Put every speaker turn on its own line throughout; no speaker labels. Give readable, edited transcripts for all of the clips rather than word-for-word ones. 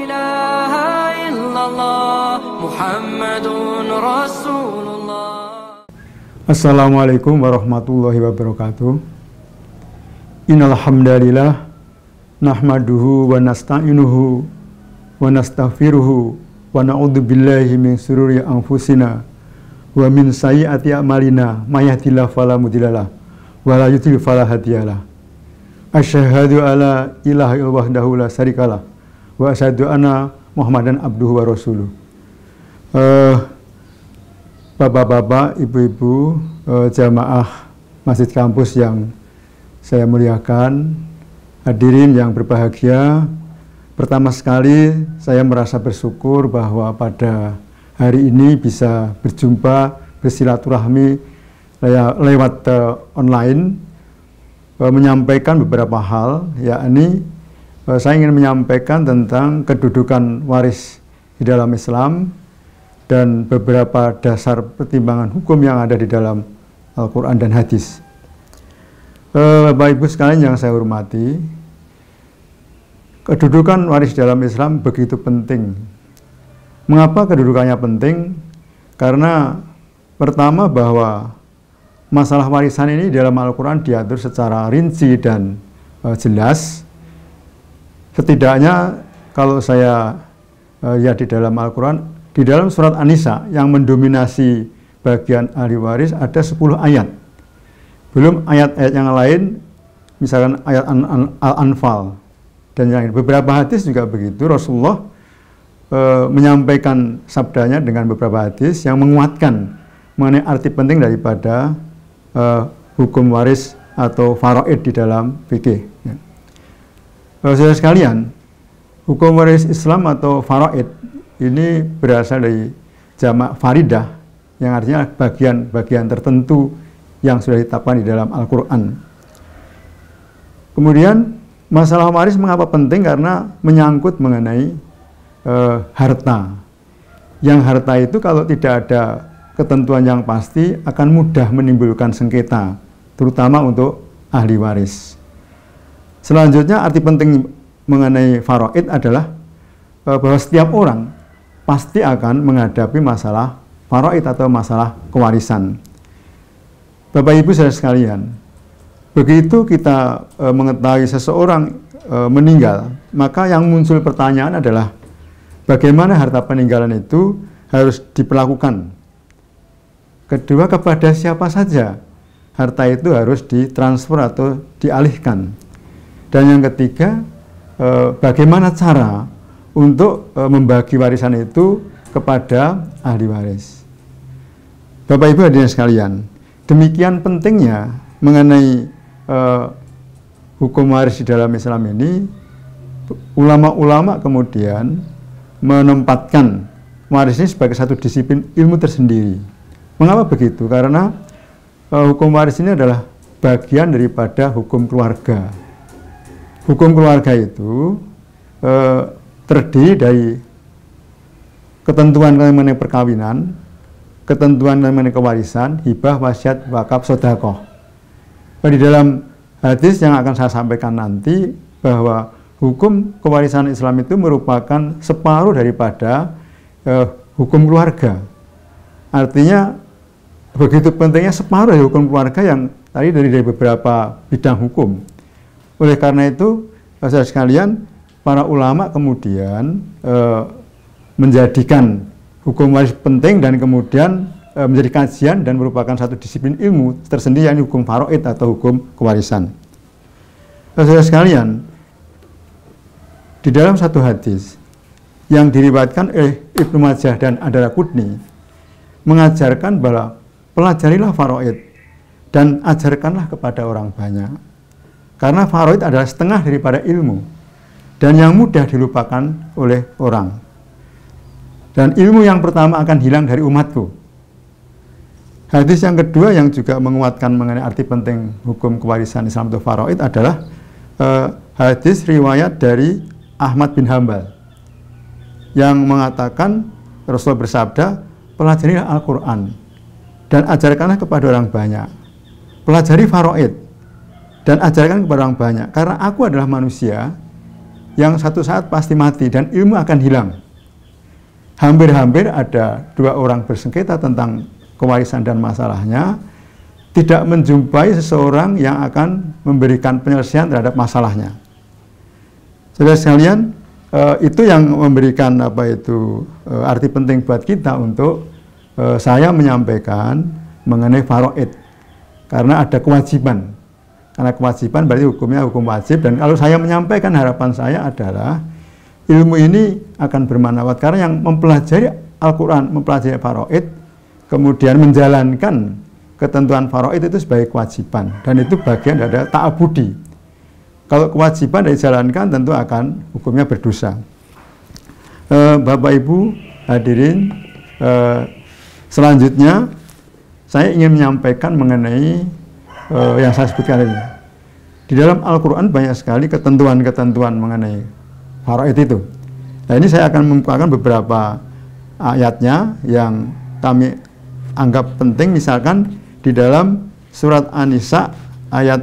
إله إلا الله محمد رسول الله.
Assalamualaikum warahmatullahi wabarakatuh. Innal hamdalillah nahmaduhu wa nasta'inuhu wa nastaghfiruhu wa na'udzu billahi min shururi anfusina wa min sayyiati a'malina may yahdihillahu fala mudhillalah wa la yudhlil fala hadiyalah. Asyhadu alla ilaha illallah wahdahu la syarikalah wa asyhadu anna Muhammadan abduhu wa rasuluh. Bapak-bapak, ibu-ibu, jamaah Masjid Kampus yang saya muliakan, hadirin yang berbahagia, pertama sekali saya merasa bersyukur bahwa pada hari ini bisa berjumpa, bersilaturahmi lewat online, menyampaikan beberapa hal, yakni saya ingin menyampaikan tentang kedudukan waris di dalam Islam dan beberapa dasar pertimbangan hukum yang ada di dalam Al-Quran dan hadis. Bapak Ibu sekalian yang saya hormati, kedudukan waris dalam Islam begitu penting. Mengapa kedudukannya penting? Karena pertama bahwa masalah warisan ini dalam Al-Quran diatur secara rinci dan jelas. Setidaknya kalau saya lihat di dalam Al-Quran, di dalam surat An-Nisa yang mendominasi bagian ahli waris ada 10 ayat. Belum ayat-ayat yang lain, misalkan ayat Al-Anfal dan yang lain. Beberapa hadis juga begitu. Rasulullah menyampaikan sabdanya dengan beberapa hadis yang menguatkan mengenai arti penting daripada hukum waris atau faraid di dalam fikih. Saudara sekalian, hukum waris Islam atau faraid ini berasal dari jamak faridah, yang artinya bagian-bagian tertentu yang sudah ditetapkan di dalam Al-Quran. Kemudian masalah waris mengapa penting? Karena menyangkut mengenai harta. Yang harta itu kalau tidak ada ketentuan yang pasti akan mudah menimbulkan sengketa, terutama untuk ahli waris. Selanjutnya arti penting mengenai faraid adalah bahwa setiap orang pasti akan menghadapi masalah faraid atau masalah kewarisan. Bapak Ibu saudara sekalian, begitu kita mengetahui seseorang meninggal, maka yang muncul pertanyaan adalah bagaimana harta peninggalan itu harus diperlakukan. Kedua, kepada siapa saja harta itu harus ditransfer atau dialihkan. Dan yang ketiga, bagaimana cara untuk membagi warisan itu kepada ahli waris. Bapak Ibu hadirin sekalian, demikian pentingnya mengenai hukum waris di dalam Islam ini, ulama-ulama kemudian menempatkan waris ini sebagai satu disiplin ilmu tersendiri. Mengapa begitu? Karena hukum waris ini adalah bagian daripada hukum keluarga. Hukum keluarga itu terdiri dari ketentuan mengenai perkawinan, ketentuan mengenai kewarisan, hibah, wasiat, wakaf, sedekah. Di dalam hadis yang akan saya sampaikan nanti, bahwa hukum kewarisan Islam itu merupakan separuh daripada hukum keluarga. Artinya begitu pentingnya separuh dari hukum keluarga yang tadi dari beberapa bidang hukum. Oleh karena itu, saudara sekalian, para ulama kemudian menjadikan hukum waris penting dan kemudian menjadi kajian dan merupakan satu disiplin ilmu tersendiri, yakni hukum faraid atau hukum kewarisan. Saudara sekalian, di dalam satu hadis yang diriwayatkan oleh Ibnu Majah dan Ad-Daraqutni mengajarkan bahwa pelajarilah faraid dan ajarkanlah kepada orang banyak. Karena faraid adalah setengah daripada ilmu dan yang mudah dilupakan oleh orang. Dan ilmu yang pertama akan hilang dari umatku. Hadis yang kedua yang juga menguatkan mengenai arti penting hukum kewarisan Islam atau faraid adalah hadis riwayat dari Ahmad bin Hambal yang mengatakan Rasulullah bersabda, pelajarilah Al-Quran dan ajarkanlah kepada orang banyak. Pelajari faraid dan ajarkan kepada orang banyak, karena aku adalah manusia yang satu saat pasti mati dan ilmu akan hilang. Hampir-hampir ada 2 orang bersengketa tentang kewarisan dan masalahnya, tidak menjumpai seseorang yang akan memberikan penyelesaian terhadap masalahnya. Saudara sekalian, itu yang memberikan arti penting buat kita untuk saya menyampaikan mengenai faraid, karena ada kewajiban. Karena kewajiban berarti hukumnya hukum wajib, dan kalau saya menyampaikan, harapan saya adalah ilmu ini akan bermanfaat, karena yang mempelajari Al-Quran, mempelajari faraid, kemudian menjalankan ketentuan faraid itu sebagai kewajiban, dan itu bagian dari ta'abudi. Kalau kewajiban dijalankan tentu akan hukumnya berdosa. Bapak Ibu hadirin, selanjutnya saya ingin menyampaikan mengenai yang saya sebutkan tadi. Di dalam Al-Quran banyak sekali ketentuan-ketentuan mengenai faraid itu. Nah, ini saya akan membukakan beberapa ayatnya yang kami anggap penting, misalkan di dalam surat An-Nisa ayat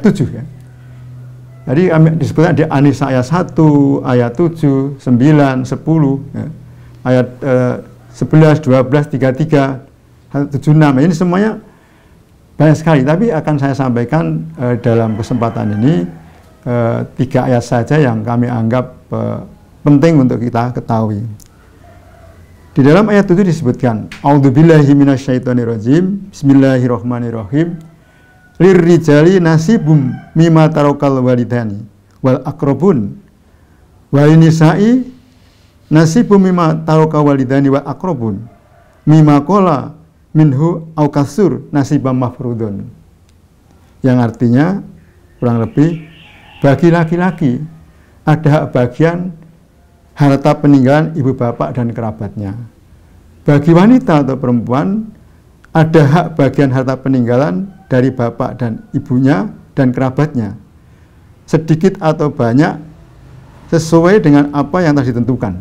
7 ya. Jadi kami disebutkan di An-Nisa ayat 1, ayat 7, 9, 10 ya. Ayat 11, 12, 33, 76. Ini semuanya banyak sekali, tapi akan saya sampaikan dalam kesempatan ini 3 ayat saja yang kami anggap penting untuk kita ketahui. Di dalam ayat itu disebutkan, A'udzubillahi minasyaitonirrajim, Bismillahirrahmanirrahim, lirrijali nasibum mimma tarakal walidani wal aqrabun walinisa'i nasibum mimma tarakal walidani wal aqrabun mimma qala minhu au kasur nasibam mafrudun. Yang artinya kurang lebih, bagi laki-laki ada hak bagian harta peninggalan ibu bapak dan kerabatnya. Bagi wanita atau perempuan ada hak bagian harta peninggalan dari bapak dan ibunya dan kerabatnya, sedikit atau banyak sesuai dengan apa yang telah ditentukan.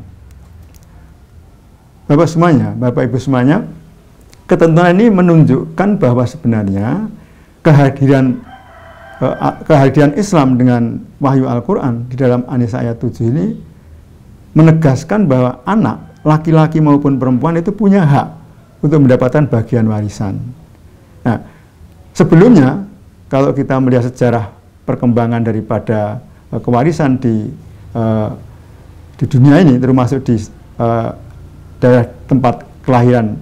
Bapak Ibu semuanya, ketentuan ini menunjukkan bahwa sebenarnya kehadiran Islam dengan wahyu Al-Quran di dalam An-Nisa ayat 7 ini menegaskan bahwa anak laki-laki maupun perempuan itu punya hak untuk mendapatkan bagian warisan. Nah, sebelumnya kalau kita melihat sejarah perkembangan daripada kewarisan di dunia ini, termasuk di daerah tempat kelahiran,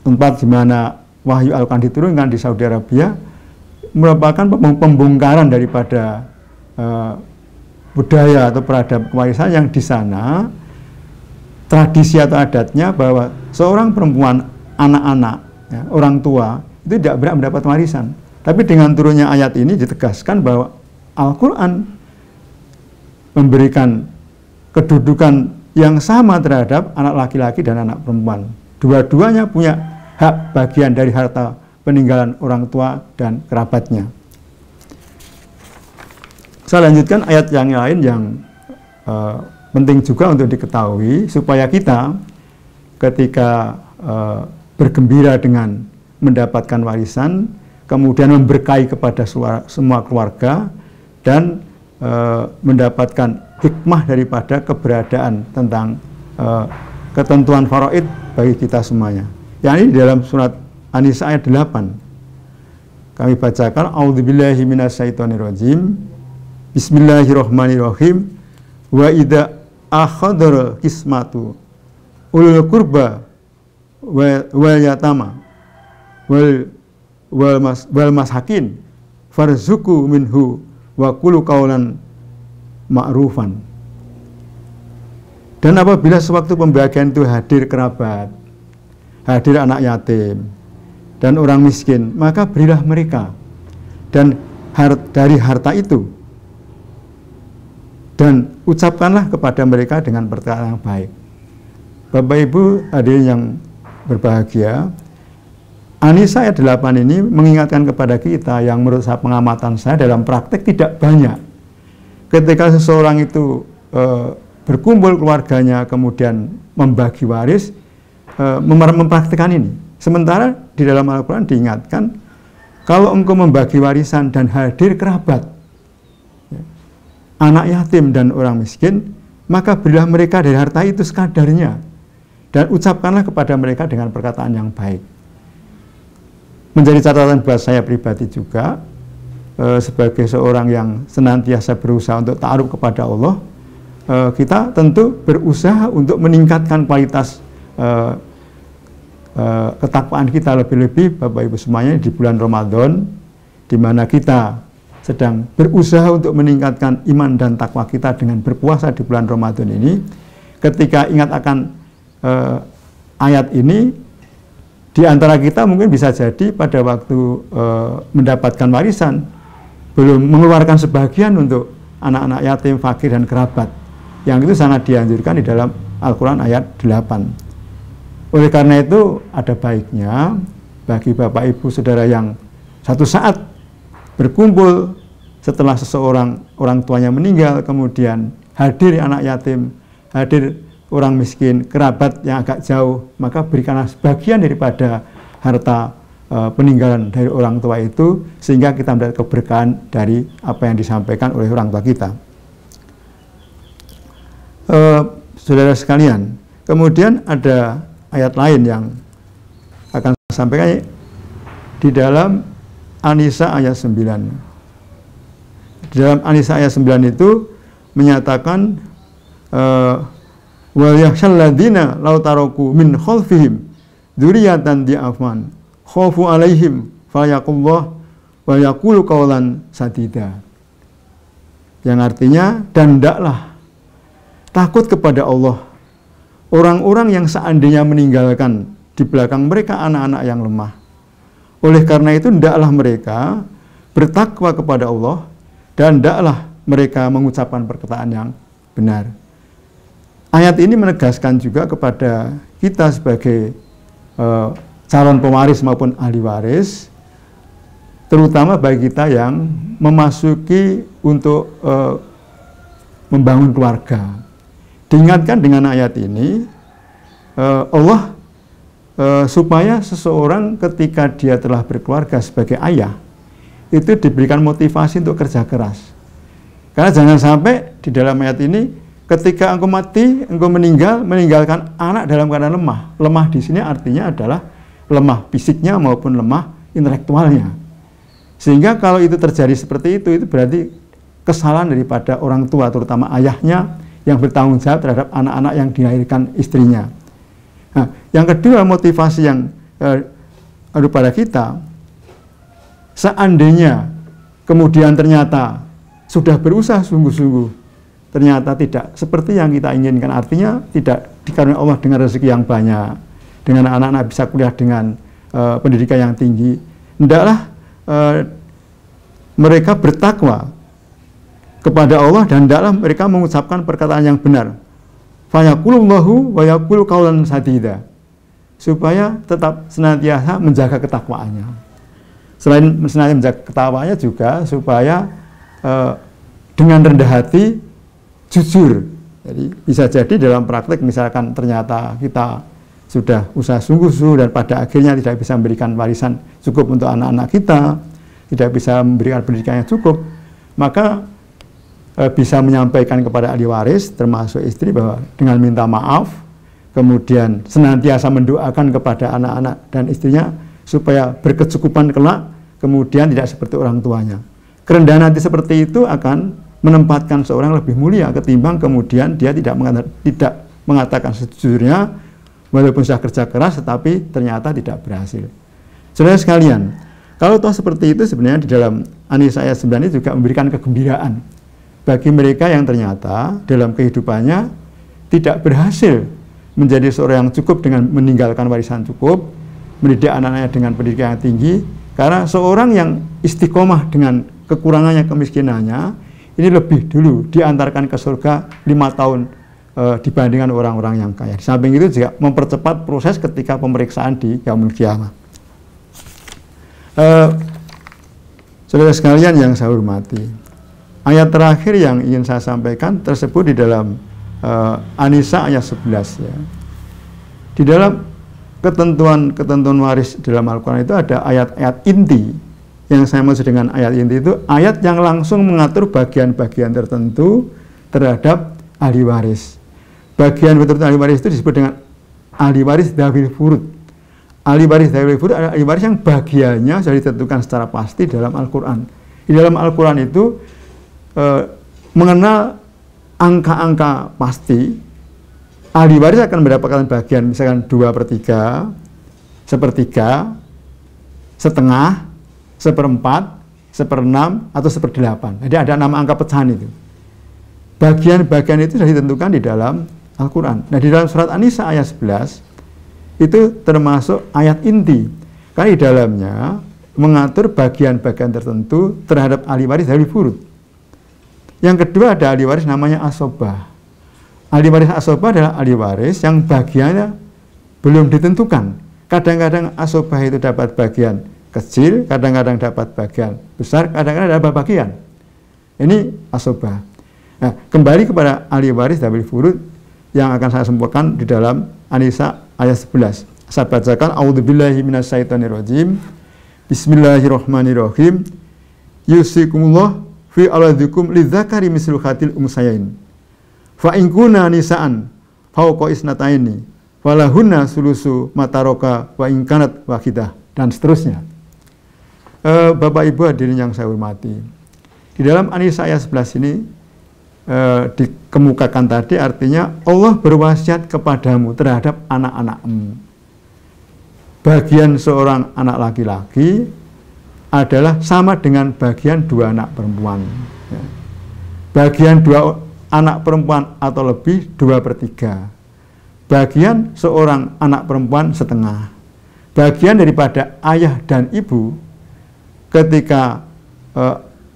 tempat di mana wahyu Al-Quran diturunkan di Saudi Arabia, merupakan pembongkaran daripada budaya atau peradaban kewarisan yang di sana tradisi atau adatnya bahwa seorang perempuan, anak-anak, ya, orang tua itu tidak berhak mendapat warisan. Tapi dengan turunnya ayat ini ditegaskan bahwa Al-Quran memberikan kedudukan yang sama terhadap anak laki-laki dan anak perempuan. Dua-duanya punya hak bagian dari harta peninggalan orang tua dan kerabatnya. Saya lanjutkan ayat yang lain yang penting juga untuk diketahui, supaya kita ketika bergembira dengan mendapatkan warisan, kemudian memberkahi kepada semua keluarga, dan mendapatkan hikmah daripada keberadaan tentang ketentuan faraid bagi kita semuanya. Yang ini dalam surat An-Nisa ayat 8. Kami bacakan, A'udzubillahi minasyaitonirrajim, Bismillahirrahmanirrahim, wa idza akhadara kismatu ulul qurba wal yatama wal masakin farzuku minhu wa qulu qaulan ma'rufan. Dan apabila sewaktu pembagian itu hadir kerabat, hadir anak yatim dan orang miskin, maka berilah mereka dan dari harta itu, dan ucapkanlah kepada mereka dengan perkataan yang baik. Bapak Ibu hadirin yang berbahagia, An-Nisa ayat 8 ini mengingatkan kepada kita yang menurut saya, pengamatan saya dalam praktek tidak banyak. Ketika seseorang itu berkumpul keluarganya kemudian membagi waris, mempraktikkan ini. Sementara di dalam Al-Quran diingatkan, kalau engkau membagi warisan dan hadir kerabat, anak yatim dan orang miskin, maka berilah mereka dari harta itu sekadarnya, dan ucapkanlah kepada mereka dengan perkataan yang baik. Menjadi catatan buat saya pribadi juga, sebagai seorang yang senantiasa berusaha untuk ta'aruf kepada Allah, kita tentu berusaha untuk meningkatkan kualitas ketakwaan kita, lebih-lebih Bapak Ibu semuanya di bulan Ramadan, di mana kita sedang berusaha untuk meningkatkan iman dan takwa kita dengan berpuasa di bulan Ramadan ini. Ketika ingat akan ayat ini, di antara kita mungkin bisa jadi pada waktu mendapatkan warisan belum mengeluarkan sebagian untuk anak-anak yatim, fakir, dan kerabat. Yang itu sangat dianjurkan di dalam Al-Quran ayat 8. Oleh karena itu ada baiknya bagi Bapak Ibu Saudara yang satu saat berkumpul setelah seseorang orang tuanya meninggal, kemudian hadir anak yatim, hadir orang miskin, kerabat yang agak jauh, maka berikanlah sebagian daripada harta peninggalan dari orang tua itu, sehingga kita mendapat keberkahan dari apa yang disampaikan oleh orang tua kita. Saudara sekalian, kemudian ada ayat lain yang akan saya sampaikan di dalam An-Nisa ayat 9. Di dalam An-Nisa ayat 9 itu menyatakan wal yakhshal ladzina law taraku min khalfihim dzurriyyatan di'afan khaufu alaihim falyaqullah wa yaqulu qawlan sadida. Yang artinya, dan hendaklah takut kepada Allah orang-orang yang seandainya meninggalkan di belakang mereka anak-anak yang lemah. Oleh karena itu hendaklah mereka bertakwa kepada Allah, dan hendaklah mereka mengucapkan perkataan yang benar. Ayat ini menegaskan juga kepada kita sebagai calon pewaris maupun ahli waris, terutama bagi kita yang memasuki untuk membangun keluarga. Diingatkan dengan ayat ini, Allah supaya seseorang ketika dia telah berkeluarga sebagai ayah, itu diberikan motivasi untuk kerja keras. Karena jangan sampai di dalam ayat ini, ketika engkau mati, engkau meninggalkan anak dalam keadaan lemah. Lemah di sini artinya adalah lemah fisiknya maupun lemah intelektualnya. Sehingga kalau itu terjadi seperti itu berarti kesalahan daripada orang tua, terutama ayahnya, yang bertanggung jawab terhadap anak-anak yang dilahirkan istrinya. Nah, yang kedua, motivasi yang ada pada kita, seandainya kemudian ternyata sudah berusaha sungguh-sungguh, ternyata tidak seperti yang kita inginkan, artinya tidak dikaruniai Allah dengan rezeki yang banyak, dengan anak-anak bisa kuliah dengan pendidikan yang tinggi, hendaklah mereka bertakwa kepada Allah, dan hendaklah mereka mengucapkan perkataan yang benar. Fayaqulullahu wa yaqulu qawlan sadida, supaya tetap senantiasa menjaga ketakwaannya. Selain senantiasa menjaga ketakwaannya juga supaya dengan rendah hati jujur. Jadi bisa jadi dalam praktek misalkan ternyata kita sudah usaha sungguh-sungguh dan pada akhirnya tidak bisa memberikan warisan cukup untuk anak-anak kita, tidak bisa memberikan pendidikan yang cukup, maka bisa menyampaikan kepada ahli waris termasuk istri bahwa dengan minta maaf, kemudian senantiasa mendoakan kepada anak-anak dan istrinya supaya berkecukupan kelak, kemudian tidak seperti orang tuanya. Kerendahan hati seperti itu akan menempatkan seorang lebih mulia ketimbang kemudian dia tidak mengatakan sejujurnya walaupun sudah kerja keras tetapi ternyata tidak berhasil. Saudara sekalian, kalau toh seperti itu sebenarnya di dalam An-Nisa ayat 9 ini juga memberikan kegembiraan bagi mereka yang ternyata dalam kehidupannya tidak berhasil menjadi seorang yang cukup dengan meninggalkan warisan cukup, mendidik anak-anaknya dengan pendidikan yang tinggi, karena seorang yang istiqomah dengan kekurangannya, kemiskinannya, ini lebih dulu diantarkan ke surga 5 tahun dibandingkan orang-orang yang kaya. Di samping itu juga mempercepat proses ketika pemeriksaan di Yaumul Qiyamah. Saudara sekalian yang saya hormati, ayat terakhir yang ingin saya sampaikan tersebut di dalam An-Nisa ayat 11 ya. Di dalam ketentuan waris dalam Al-Quran itu ada ayat-ayat inti yang saya maksud dengan ayat inti itu ayat yang langsung mengatur bagian-bagian tertentu terhadap ahli waris. Bagian tertentu ahli waris itu disebut dengan ahli waris dzawil furud. Ahli waris dzawil furud adalah ahli waris yang bagiannya sudah ditentukan secara pasti dalam Al-Quran. Di dalam Al-Quran itu mengenal angka-angka pasti. Ahli waris akan mendapatkan bagian misalkan 2/3, 1/3, setengah, 1/4, 1/6, atau 1/8. Jadi ada 6 angka pecahan itu. Bagian-bagian itu sudah ditentukan di dalam Al-Quran. Nah, di dalam surat An-Nisa ayat 11 itu termasuk ayat inti. Karena di dalamnya mengatur bagian-bagian tertentu terhadap ahli waris dzawil furud. Yang kedua ada ahli waris namanya asobah. Ahli waris asobah adalah ahli waris yang bagiannya belum ditentukan. Kadang-kadang asobah itu dapat bagian kecil, kadang-kadang dapat bagian besar, kadang-kadang dapat bagian. Ini asobah. Nah, kembali kepada ahli waris dzawil furud yang akan saya sampaikan di dalam An-Nisa ayat 11. Saya bacakan, a'udzubillahi minasyaitonirrajim. Bismillahirrahmanirrahim. Yusikumullah fi auladikum lidzakari mislu hadil unsayain. Fa in kunna nisaan fawqa isnataini walahunna sulusu mataroka wa in kanat wahidah, dan seterusnya. Bapak Ibu hadirin yang saya hormati, di dalam An-Nisa ayat 11 ini dikemukakan tadi artinya Allah berwasiat kepadamu terhadap anak-anakmu. Bagian seorang anak laki-laki adalah sama dengan bagian 2 anak perempuan. Bagian 2 anak perempuan atau lebih 2/3. Bagian seorang anak perempuan setengah. Bagian daripada ayah dan ibu ketika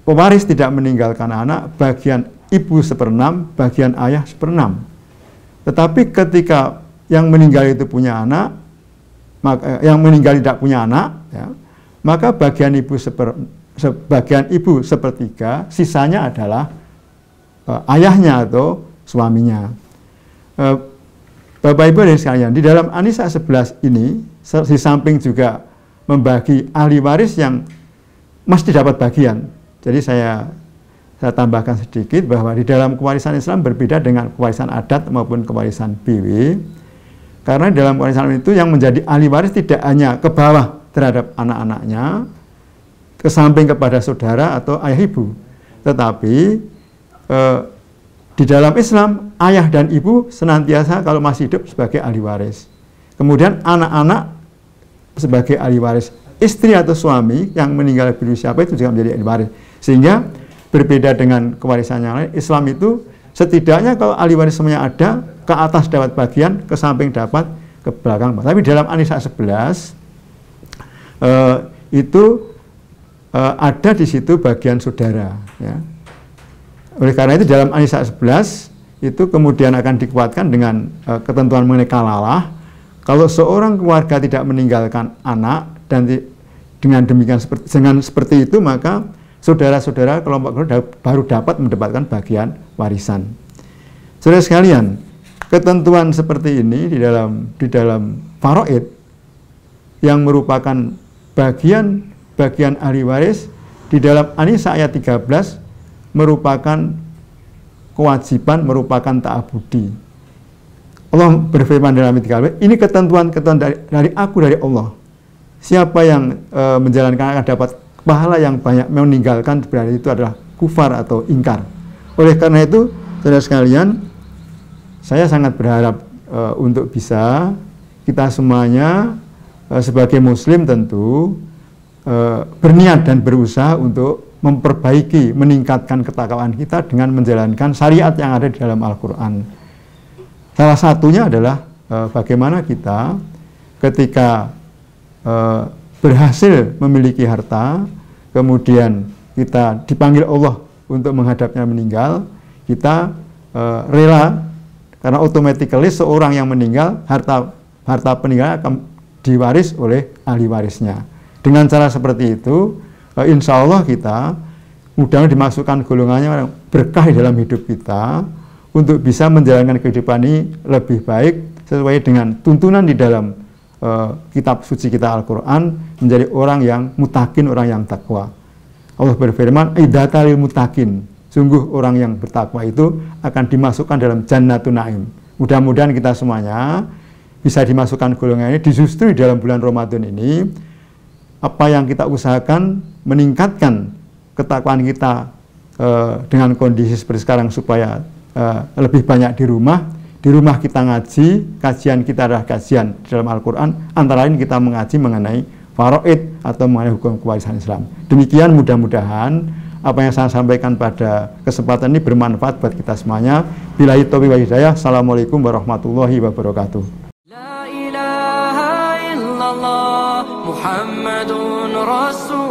pewaris tidak meninggalkan anak, bagian ibu 1/6, bagian ayah 1/6. Tetapi ketika yang meninggal itu punya anak, maka yang meninggal tidak punya anak, ya, maka bagian ibu sebagian ibu 1/3, sisanya adalah ayahnya atau suaminya. Bapak Ibu dan sekalian, di dalam An-Nisa 11 ini di samping juga membagi ahli waris yang mesti dapat bagian. Jadi saya tambahkan sedikit bahwa di dalam kewarisan Islam berbeda dengan kewarisan adat maupun kewarisan BW. Karena dalam kewarisan itu yang menjadi ahli waris tidak hanya ke bawah terhadap anak-anaknya, ke samping kepada saudara atau ayah ibu, tetapi di dalam Islam ayah dan ibu senantiasa kalau masih hidup sebagai ahli waris. Kemudian anak-anak sebagai ahli waris. Istri atau suami yang meninggal berusia siapa itu juga menjadi ahli waris. Sehingga berbeda dengan kewarisan yang lain, Islam itu setidaknya kalau ahli waris semuanya ada, ke atas dapat bagian, ke samping dapat, ke belakang. Tapi dalam An-Nisa 11 itu ada di situ bagian saudara. Ya. Oleh karena itu dalam An-Nisa 11 itu kemudian akan dikuatkan dengan ketentuan mengenai kalalah. Kalau seorang keluarga tidak meninggalkan anak dan dengan demikian seperti itu, maka saudara-saudara kelompok baru dapat mendapatkan bagian warisan. Saudara sekalian, ketentuan seperti ini di dalam faraid yang merupakan bagian ahli waris di dalam An-Nisa ayat 13 merupakan kewajiban, merupakan ta'abudi. Allah berfirman dalam ayat 13, ini ketentuan-ketentuan dari aku, dari Allah. Siapa yang menjalankan akan dapat pahala yang banyak, meninggalkan berarti itu adalah kufar atau ingkar. Oleh karena itu, saudara sekalian, saya sangat berharap untuk bisa kita semuanya sebagai muslim tentu berniat dan berusaha untuk memperbaiki, meningkatkan ketakwaan kita dengan menjalankan syariat yang ada di dalam Al-Quran. Salah satunya adalah bagaimana kita ketika berhasil memiliki harta, kemudian kita dipanggil Allah untuk menghadapnya meninggal, kita rela, karena automatically seorang yang meninggal, harta peninggalan akan diwaris oleh ahli warisnya. Dengan cara seperti itu, insya Allah kita mudah-mudahan dimasukkan golongannya berkah di dalam hidup kita untuk bisa menjalankan kehidupan ini lebih baik sesuai dengan tuntunan di dalam kitab suci kita Al-Quran menjadi orang yang mutakin, orang yang takwa. Allah berfirman, "Iddata lil mutakin." Sungguh orang yang bertakwa itu akan dimasukkan dalam Jannatun Naim. Mudah-mudahan kita semuanya bisa dimasukkan golongan ini. Justru di dalam bulan Ramadan ini, apa yang kita usahakan meningkatkan ketakwaan kita dengan kondisi seperti sekarang supaya lebih banyak di rumah. Di rumah kita ngaji, kajian kita adalah kajian di dalam Al-Quran, antara lain kita mengaji mengenai faraid atau mengenai hukum kewarisan Islam. Demikian mudah-mudahan apa yang saya sampaikan pada kesempatan ini bermanfaat buat kita semuanya. Billahi taufiq wal hidayah. Assalamualaikum warahmatullahi wabarakatuh.
La ilaha illallah Muhammadun Rasul